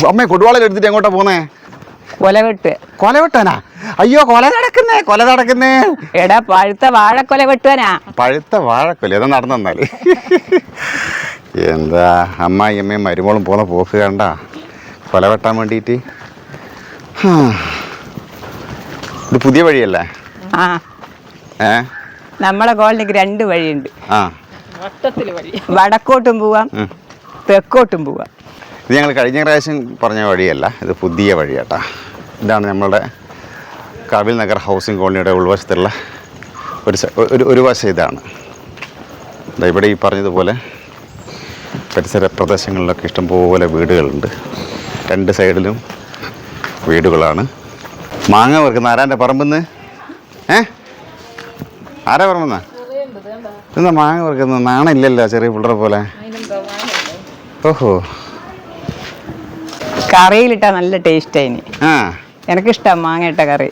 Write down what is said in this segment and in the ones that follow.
അമ്മേ കൊടുവാളയിൽ എടുത്തിട്ട് എങ്ങോട്ടാ പോന്നേ? കൊല വെട്ടാനാ? അയ്യോ, കൊല നടക്കുന്നേ. എടാ പഴുത്ത വാഴക്കൊല വെട്ടുവാനാ. പഴുത്ത വാഴക്കൊല ഏതാ നടന്നാല്? എന്താ അമ്മായിയമ്മയും മരുമോളും പോന്ന പോക്ക് കണ്ട കൊല വെട്ടാൻ വേണ്ടിയിട്ട്. ഇത് പുതിയ വഴിയല്ലേ? ആ, നമ്മളെ കോളനിക്ക് 2 വഴിയുണ്ട്. വടക്കോട്ടും പോവാം, തെക്കോട്ടും പോവാം. ഇത് ഞങ്ങൾ കഴിഞ്ഞ പ്രാവശ്യം പറഞ്ഞ വഴിയല്ല, ഇത് പുതിയ വഴിയാട്ടാ. ഇതാണ് നമ്മളുടെ കപിൽ നഗർ ഹൗസിംഗ് കോളനിയുടെ ഉൾവശത്തുള്ള ഒരു വശം ഇതാണ്. ഇവിടെ ഈ പറഞ്ഞതുപോലെ പരിസര പ്രദേശങ്ങളിലൊക്കെ ഇഷ്ടംപോലെ വീടുകളുണ്ട്. 2 സൈഡിലും വീടുകളാണ്. മാങ്ങ വെറുക്കുന്ന ആരാൻ്റെ പറമ്പെന്ന്? ആരാ പറമ്പെന്നാ? എന്താ മാങ്ങ വെറുക്കുന്ന? നാണില്ലല്ലോ ചെറിയ പിള്ളേരെ പോലെ. ഓഹോ, കറിയിലിട്ടാ നല്ല ടേസ്റ്റ് അതിന്. എനിക്കിഷ്ടം മാങ്ങ ഇട്ട കറി.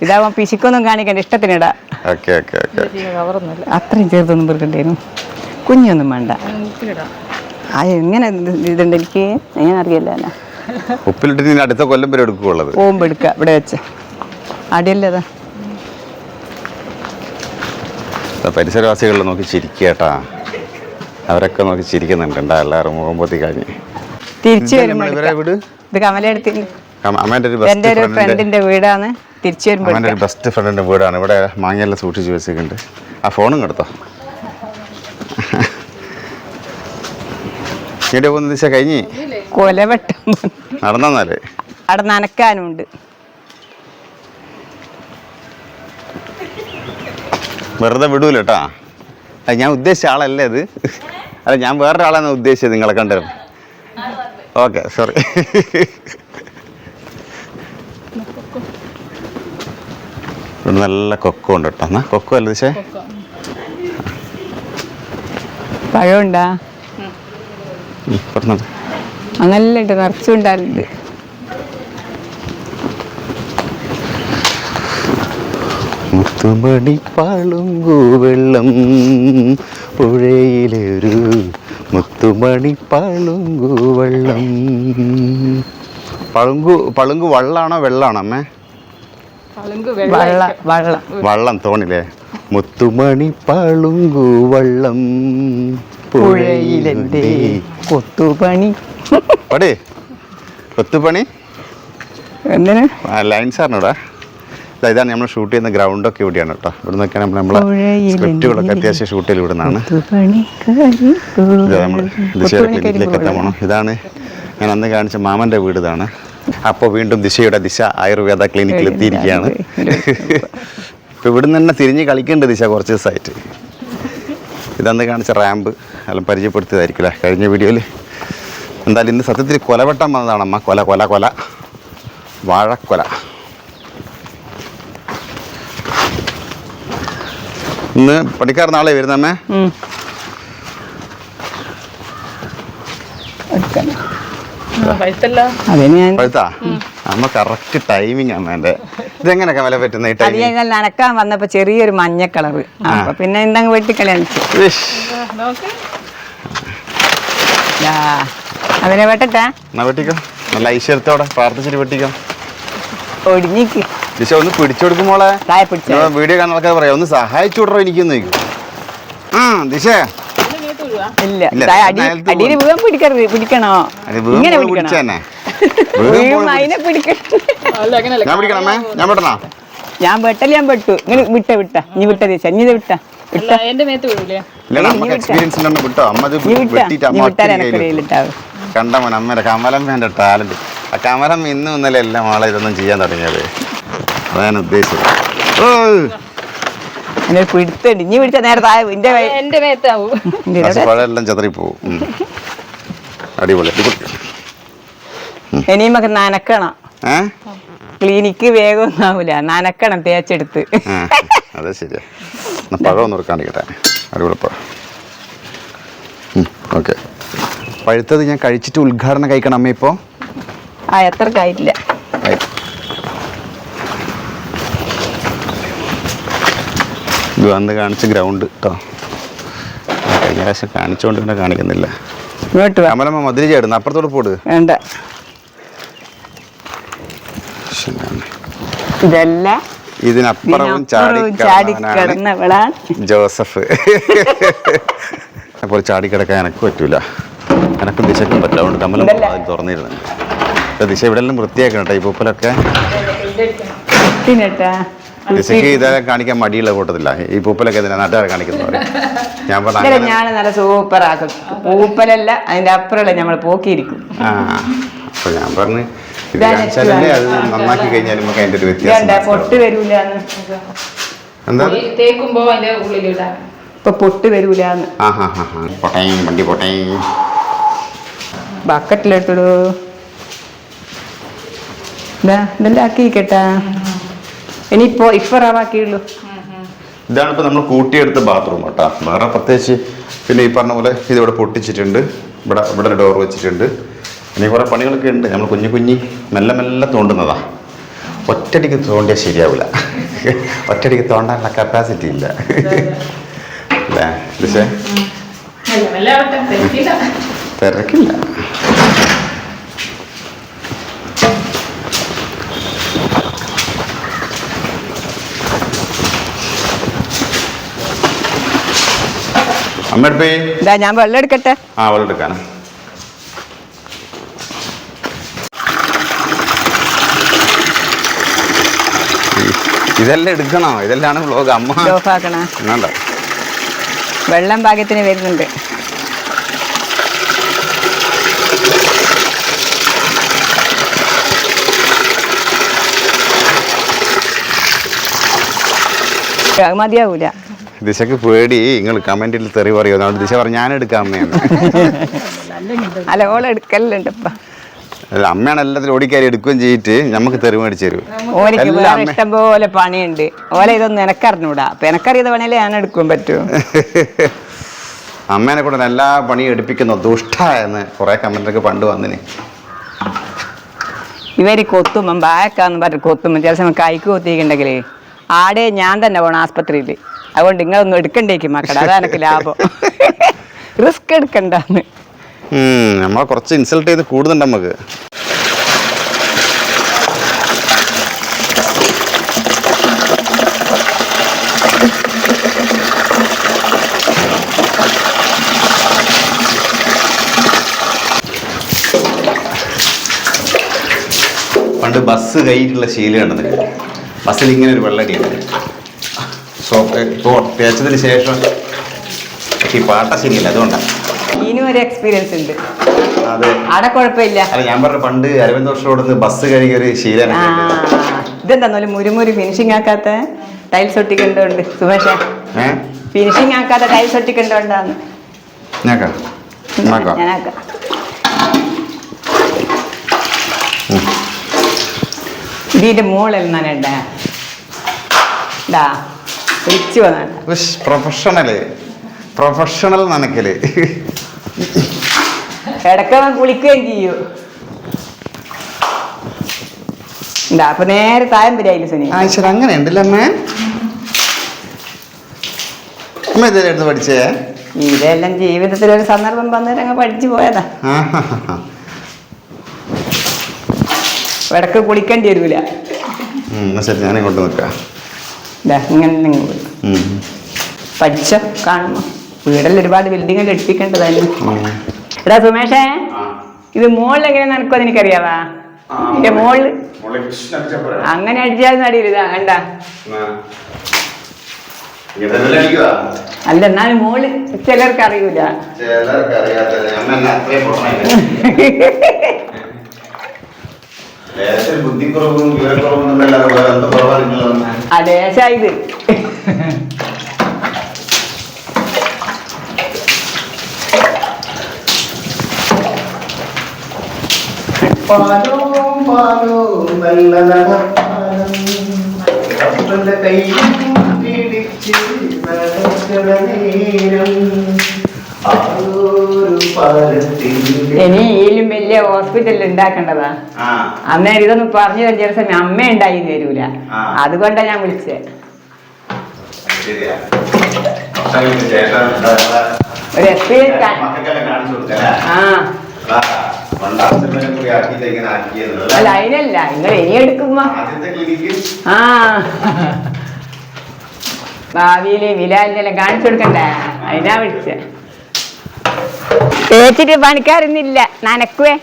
ഇതാവുമ്പോ പിശുക്കൊന്നും കാണിക്കണ്ട, ഇഷ്ടത്തിനിടാ. അത്രയും ചെറുതൊന്നും വെറുക്കണ്ടേനു, കുഞ്ഞൊന്നും വേണ്ട. എങ്ങനെ ഇതുണ്ട് എനിക്ക് എങ്ങനെ അറിയില്ല. ഉപ്പിലിട്ട് അടുത്ത കൊല്ലം വരെ എടുക്കുള്ളത്. പോകുമ്പോ എടുക്ക ഇവിടെ വെച്ച് അടിയല്ലതാ. പരിസരവാസികളിൽ നോക്കി ചിരിക്കേട്ടാ, അവരൊക്കെ നോക്കി ചിരിക്കുന്നുണ്ട്. എല്ലാവരും മുഖമ്പത്തി കഴിഞ്ഞ് തിരിച്ചു വരുമ്പോ ഇത് കമലെടുത്തി എന്റെ ഒരു ഫ്രണ്ടിന്റെ വീടാണ്. തിരിച്ചു വരുമ്പോ എൻ്റെ ഒരു ബെസ്റ്റ് ഫ്രണ്ടിന്റെ വീടാണ്. ഇവിടെ മാങ്ങയെല്ലാം സൂക്ഷിച്ച് വെച്ചിട്ടുണ്ട്. ആ ഫോണും എടുത്തോ. ഇങ്ങോട്ട് പോകുന്ന ദിശ കഴിഞ്ഞ് കൊലവെട്ടം നടന്നാലേ അവിടെ നനക്കാനുണ്ട്. വെറുതെ വിടൂല കേട്ടാ. അത് ഞാൻ ഉദ്ദേശിച്ച ആളല്ലേ ഇത്. അല്ല, ഞാൻ വേറൊരാളാണ് ഉദ്ദേശിച്ചത് നിങ്ങളെ കണ്ടത്. Okay, sorry. ഇവിടെ നല്ല കൊക്കോ ഉണ്ട് കേട്ടോ. എന്നാ കൊക്കോ അല്ലേ ദിശേ? പഴമുണ്ടാ? പറഞ്ഞത് നല്ല നിറച്ചുണ്ടാറുണ്ട്. മുത്തുമണി പളുങ്കു വെള്ളം പുഴയിലൊരു മുത്തുമണി പളുങ്കു വെള്ളം. പളുങ്കു വള്ളാണോ വെള്ളാണോ അമ്മേ? വള്ളം തോണില്ലേ? മുത്തുമണി പളുങ്കു വള്ളം പുഴയിലെ കൊത്തുപണി. കൊത്തുപണി എന്തിനാ? ലൈൻ സാറിനോടാ. ഇതാണ് നമ്മൾ ഷൂട്ട് ചെയ്യുന്ന ഗ്രൗണ്ടൊക്കെ ഇവിടെയാണ് കേട്ടോ. ഇവിടെ നിന്നൊക്കെയാണ് നമ്മളെ സ്ക്രിപ്റ്റുകളൊക്കെ അത്യാവശ്യം ഷൂട്ട് ചെയ്ത് ഇവിടുന്നാണ്. നമ്മൾ ദിശയുടെ ക്ലിനിക്കിലേക്ക് എത്താൻ പോകണം. ഇതാണ് ഞാൻ അന്ന് കാണിച്ച മാമൻ്റെ വീട്. ഇതാണ്. അപ്പോൾ വീണ്ടും ദിശ ആയുർവേദ ക്ലിനിക്കിൽ എത്തിയിരിക്കുകയാണ്. ഇപ്പോൾ ഇവിടുന്ന് തന്നെ തിരിഞ്ഞ് കളിക്കേണ്ട ദിശ കുറച്ച് ദിവസമായിട്ട്. ഇതന്ന് കാണിച്ച റാമ്പ് എല്ലാം പരിചയപ്പെടുത്തിയതായിരിക്കില്ലേ കഴിഞ്ഞ വീഡിയോയിൽ. എന്തായാലും ഇന്ന് സത്യത്തിൽ കൊലവെട്ടാൻ വന്നതാണ് അമ്മ. കൊല വാഴക്കൊല. ഇന്ന് പണിക്കാർ നാളെ വരുന്നമ്മേ? പഴുത്താ? അമ്മ കറക്റ്റ് ടൈമിങ് അമ്മ. എൻ്റെ ഇതെങ്ങനെ കമല പറ്റുന്ന ഈ ടൈമിങ്? നനക്കാൻ വന്നപ്പോ ചെറിയൊരു മഞ്ഞ കളറ്. അപ്പൊ പിന്നെ എന്തങ്ങ് വെട്ടിക്കളയാൻ അവനെ വെട്ടട്ടാ. എന്നാ വെട്ടിക്കോ, നല്ല ഐശ്വര്യത്തോടെ പ്രാർത്ഥിച്ചിട്ട് വെട്ടിക്കോ. ഒടിഞ്ഞിക്ക് ദിശ ഒന്ന് പിടിച്ചു കൊടുക്കുമ്പോളെ വീഡിയോ കാണാൻ ആൾക്കാർ പറയാം ഒന്ന് സഹായിച്ചു വിടറോ എനിക്കൊന്ന് ചോദിക്കും. ദിശ ഇല്ല, അടിയിൽ വീഴാൻ പിടിക്കണോ? ഇങ്ങനെ പിടിക്കണം. അതിനെ പിടിക്കണം. ഞാൻ പിടിക്കണമേ? ഞാൻ പെട്ടണോ? ഞാൻ പെട്ടു. ഇങ്ങനെ വിട്ട നീ വിട്ട ദിശ നീ വിട്ട കണ്ടമൻ അമ്മയുടെ കമലമ്മേന്റെ ടാലന്റ്. ആ കമലമ്മ ഇന്നും ഇന്നലെ എല്ലാം ആളെ ഇതൊന്നും ചെയ്യാൻ തുടങ്ങിയത്. അതാണ് ഉദ്ദേശിച്ചത്. പിടുത്തുണ്ട്. ഇനി പിടിച്ച നേരത്തെ പഴമെല്ലാം ചെതറിപ്പോവും. അടിപൊളി. ഇനിയുമൊക്കെ നനക്കണം. ക്ലിനിക്ക് വേഗം ഒന്നും ആവൂല, നനക്കണം തേച്ചെടുത്ത്. അതെ, ശരിയാ. പഴം ഒന്ന് കാണിക്കട്ടെ. അടിപൊളി പഴം. ഓക്കെ, പഴുത്തത് ഞാൻ കഴിച്ചിട്ട് ഉദ്ഘാടനം കഴിക്കണം അമ്മ. ഇപ്പോൾ എത്ര കഴിയില്ല. ഇത് വന്ന് കാണിച്ച ഗ്രൗണ്ട് കേട്ടോ. കഴിഞ്ഞ പ്രാവശ്യം കാണിച്ചുകൊണ്ട് പിന്നെ കാണിക്കുന്നില്ല. ഇങ്ങോട്ട് വാ. കമലമ്മ മതിരി ചേടുന്നു, അപ്പുറത്തോട്ട് പോട്. വേണ്ട, ഇതെല്ലാം ഇതിനപ്പുറവും ചാടിക്കിടന്നവളാണ് ജോസഫ്. അപ്പോൾ ചാടിക്കിടക്കാൻ എനക്ക് പറ്റൂല, എനക്കും ദിശക്കും പറ്റില്ല. അതുകൊണ്ട് കമലമ്മ അതിൽ തുറന്നിരുന്നു. ദിശ ഇവിടെ എല്ലാം വൃത്തിയാക്കണം കേട്ടോ, ഈ പൂപ്പലൊക്കെ. ദിശയ്ക്ക് ഇതെല്ലാം കാണിക്കാൻ മടിയുള്ള കൂട്ടത്തില്ല, ഈ പൂപ്പലൊക്കെ നാട്ടുകാരെ കാണിക്കുന്നത്. ഞാൻ പറഞ്ഞു ഞാൻ നല്ല സൂപ്പർ ആക്കും. പൂപ്പലല്ല, അതിന്റെ അപ്പുറമല്ല നമ്മൾ പോക്കിയിരിക്കും. അപ്പൊ ഞാൻ പറഞ്ഞു ഇത് കാണിച്ചാലല്ലേ അത് നന്നാക്കി കഴിഞ്ഞാൽ നമുക്ക് അതിന്റെ ഒരു വ്യത്യാസം. പൊട്ട് വരൂല, എന്താ തേക്കുമ്പോ അതിന്റെ ഉള്ളിലിടാൻ ഇപ്പൊ പൊട്ട് വരൂലെന്ന്. പൊട്ടയും വണ്ടി പൊട്ടയും. ബക്കറ്റിലിട്ടിടൂ. ഇതെല്ലാം ആക്കിയിരിക്കട്ടാ. ഇനിയിപ്പോ റവാക്കിയുള്ളൂ. ഇതാണ് ഇപ്പൊ നമ്മൾ കൂട്ടിയെടുത്ത ബാത്റൂം കേട്ടോ. വേറെ പ്രത്യേകിച്ച് പിന്നെ ഈ പറഞ്ഞ പോലെ ഇതിവിടെ പൊട്ടിച്ചിട്ടുണ്ട്, ഇവിടെ ഒരു ഡോർ വെച്ചിട്ടുണ്ട്. ഇനി കുറെ പണികളൊക്കെ ഉണ്ട്. നമ്മൾ കുഞ്ഞു മെല്ലെ മെല്ലെ തോണ്ടുന്നതാ. ഒറ്റടിക്ക് തോണ്ടിയാൽ ശരിയാവില്ല, ഒറ്റടിക്ക് തോണ്ടാനുള്ള കപ്പാസിറ്റി ഇല്ല. അല്ലേ ദിശേ? തിരക്കില്ല. അമ്മ എടുപ്പേ. ഞാൻ വെള്ളം എടുക്കട്ടെ. വെള്ളം എടുക്കാനാ. ഇതെല്ലാം എടുക്കണോ? ഇതെല്ലാം വ്ലോഗ്. അമ്മ ഓഫാക്കണോ? വേണ്ട, വെള്ളം പാകത്തിന് വരുന്നുണ്ട്. മതിയാവൂല. ദിശക്ക് പേടി നിങ്ങൾ കമന്റിൽ തെറി പറയോ? അതുകൊണ്ട് ദിശ പറഞ്ഞു ഞാൻ എടുക്കാം അമ്മയാണ്. അല്ല, ഓളെടുക്കലുണ്ട് ഇപ്പൊ. അമ്മയാണ് എല്ലാത്തിലും ഓടിക്കാരി എടുക്കുകയും ചെയ്തിട്ട് നമുക്ക് തെറി മേടിച്ചു തരും. ഓരക്ക് വേറെ ഇഷ്ടം പോലെ പണിയുണ്ട്. ഓലെ ഇതൊന്നും എനക്കറിഞ്ഞൂടാ. അപ്പൊ എനക്കറിയത് പണിയല്ലേ ഞാൻ എടുക്കാൻ പറ്റൂ. അമ്മേനെ കൂടെ എല്ലാ പണിയും എടുപ്പിക്കുന്നു ദുഷ്ട എന്ന് കുറെ കമന്റൊക്കെ പണ്ട് വന്നിന്. ഇവര് കൊത്തുമ്പം ബാക്കാന്ന് പറഞ്ഞു കൊത്തുമ്പം ചില സമയം കൈക്ക് കൊത്തിയിട്ടുണ്ടെങ്കിലേ ആടെ ഞാൻ തന്നെ പോണം ആസ്പത്രിയിൽ. അതുകൊണ്ട് നിങ്ങളൊന്നും എടുക്കണ്ടേക്കും മക്കളെ, അതാ എനിക്ക് ലാഭം. റിസ്ക് എടുക്കണ്ടെന്ന്. നമ്മളെ കുറച്ച് ഇൻസൾട്ട് ചെയ്ത് കൂടുന്നുണ്ട് നമുക്ക്. പണ്ട് ബസ് കയ്യിലുള്ള ശീലം ഉണ്ടെന്നില്ല. ബസ്സിൽ ഇങ്ങനെ ഒരു വെള്ളടിയാണ്. ഇപ്പോൾ തേച്ചതിന് ശേഷം ഈ പാട്ട ശരിയല്ല, അതുകൊണ്ടാണ്. ഇനിയും ഒരു എക്സ്പീരിയൻസ് ഉണ്ട്. അതെ, അവിടെ കുഴപ്പമില്ല. അല്ല ഞാൻ പറഞ്ഞ പണ്ട് 60 വർഷത്തോട് ബസ് കഴുകിയ ഒരു ശീലം. ഇതെന്താ മുരുമുരി ഫിനിഷിങ് ആക്കാത്ത ടൈൽസ് ഒട്ടിക്കണ്ടോണ്ട് സുമേഷ? ഫിനിഷിങ് ആക്കാത്ത ടൈൽസ് ഒട്ടിക്കണ്ടോണ്ടാന്ന്. ഞാനാക്കാം. ഇതിന്റെ മോളിൽ നനണ്ടാ പ്രൊഫഷണൽ നനക്കല്. ഇടക്കവൻ കുളിക്കുകയും ചെയ്യൂ. അപ്പൊ നേരെ തായം വരായില്ല സുനി. അങ്ങനെ ഉണ്ടല്ലോ അമ്മ. അമ്മ ഇതെടുത്ത് പഠിച്ചേ? ഇതെല്ലാം ജീവിതത്തിൽ ഒരു സന്ദർഭം വന്നിട്ട് അങ്ങ് പഠിച്ചു പോയതാ. ഇടക്ക് കുളിക്കേണ്ടി വരൂല. ശരി, ഞാൻ ഇങ്ങോട്ട് നിൽക്കാം. ഇങ്ങനെ പഠിച്ച കാണുമ്പോ വീടിൽ ഒരുപാട് ബിൽഡിങ്ങൾ എടുപ്പിക്കേണ്ടതായിരുന്നു. എടാ സുമേഷേ, ഇത് മോളിൽ എങ്ങനെ നടക്കുമെന്ന് എനിക്കറിയാവാ. എന്റെ മോളില് അങ്ങനെ അടിച്ചാൽ നടിയില്ല കണ്ട. അല്ല, എന്നാലും മോള് ചിലർക്ക് അറിയൂല. അതേശായത് ഇനി ഇതിലും വലിയ ഹോസ്പിറ്റലിൽ ഉണ്ടാക്കേണ്ടതാ. അന്നേരം ഇതൊന്നും പറഞ്ഞു തരാൻ ചില സമയം അമ്മ ഉണ്ടായി തരൂല. അതുകൊണ്ടാ ഞാൻ വിളിച്ചേ. ഒരു എക്സ്പീരിയൻസ് മക്കൾക്കെല്ലാം കാണിച്ചു കൊടുക്കല്ലേ ആ അല്ല അതിനല്ല നിങ്ങൾ ഇനി എടുക്കുമ്പോ ആ ഭാവിയില് വിലാലിനെല്ലാം കാണിച്ചു കൊടുക്കണ്ടേ അതിനാ വിളിച്ച തേച്ചിട്ട് പണിക്കാരൊന്നില്ല നനക്കുവേ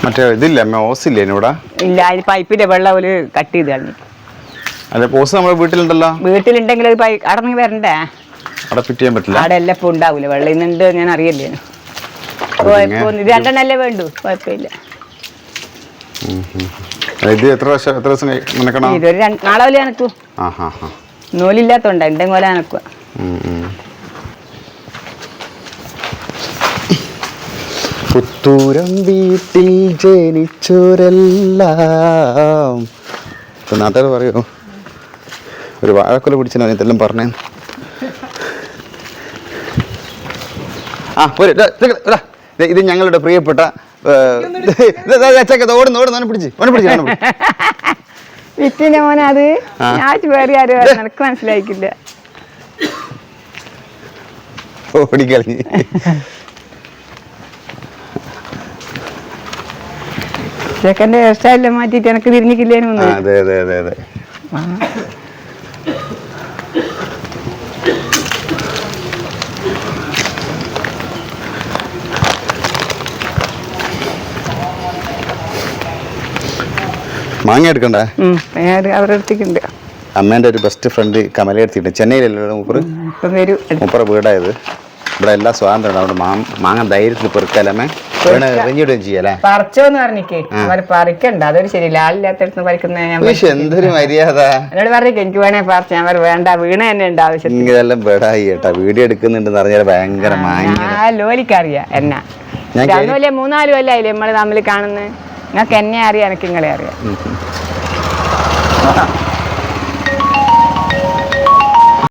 മറ്റേ ഇതില്ല ഓസില്ലേ ഇവിടെ ഇല്ല അതിന് പൈപ്പിന്റെ വെള്ളം ഒരു കട്ട് ചെയ്ത് കളഞ്ഞു അല്ലെ ഓസ് നമ്മുടെ വീട്ടിലുണ്ടല്ലോ വീട്ടിലുണ്ടെങ്കിൽ അത് അടങ്ങി വരണ്ടേ അവിടെ ഫിറ്റ് ചെയ്യാൻ പറ്റില്ല അവിടെ എല്ലാം ഇപ്പൊ ഉണ്ടാവൂല വെള്ളം ഇന്നുണ്ട് ഞാൻ അറിയില്ലേ കുഴപ്പമൊന്നും ഇത് രണ്ടെണ്ണല്ലേ വേണ്ടു കുഴപ്പമില്ല ഇത് എത്ര ദിവസം നനക്കണം ഇതൊരു നാളെ പോലെ അനക്കൂ നൂലില്ലാത്തോണ്ട എന്തെങ്കിലും പോലെ അനക്കുക പുത്തൂരം വീട്ടിൽ ജനിച്ചോരെല്ലാം ഇപ്പൊ നാട്ടുകാർ പറയൂ ഒരു വാഴക്കൊല പിടിച്ചാൽ ഇതെല്ലാം പറഞ്ഞേ ആ പോരെ ഇത് ഞങ്ങളുടെ പ്രിയപ്പെട്ട ഓടുന്നു പിടിച്ച് വിറ്റിന്റെ മോനെ അത് ഞാൻ വേറെ ആരും നിനക്ക് മനസ്സിലായിക്കില്ല ഓടിക്കളഞ്ഞ് ചെക്കൻ്റെ ഹെയർ സ്റ്റൈലെല്ലാം മാറ്റിയിട്ട് എനിക്ക് തിരിഞ്ഞിക്കില്ലേനു അതെ അതെ അതെ അതെ മാങ്ങ എടുക്കണ്ടേ അവരുടെ അടുത്തേക്കുണ്ട് അമ്മേൻ്റെ ഒരു ബെസ്റ്റ് ഫ്രണ്ട് കമല എടുത്തിട്ടുണ്ട് ചെന്നൈയിലല്ലോ മുപ്പറ വീടായത് ഇവിടെ എല്ലാ സ്വാതന്ത്ര്യം അവിടെ മാങ്ങ ധൈര്യത്തിൽ പെറുക്കാലമ്മേ റിഞ്ഞിടുകയും ചെയ്യല്ലേ പറിച്ചോന്ന് പറഞ്ഞിക്ക് അവര് പറിക്കണ്ട അതൊരു ശരിയില്ല ആളില്ലാത്തടുത്ത് പറിക്കുന്ന എന്തൊരു മര്യാദ എന്നോട് പറഞ്ഞിക്ക് എനിക്ക് വേണേ പറിച്ച ഞാൻ വേണ്ട വീണ തന്നെ ഉണ്ട് ആവശ്യം ഇതെല്ലാം ബെടായി കേട്ടാ വീഡിയോ എടുക്കുന്നുണ്ടെന്ന് പറഞ്ഞാൽ ഭയങ്കര ലോലിക്കറിയാം എന്നാ അതുപോലെ 3-4 കൊല്ലായില്ലേ നമ്മള് തമ്മിൽ കാണുന്നത് നിങ്ങൾക്ക് എന്നെ അറിയാം എനിക്ക് നിങ്ങളെ അറിയാം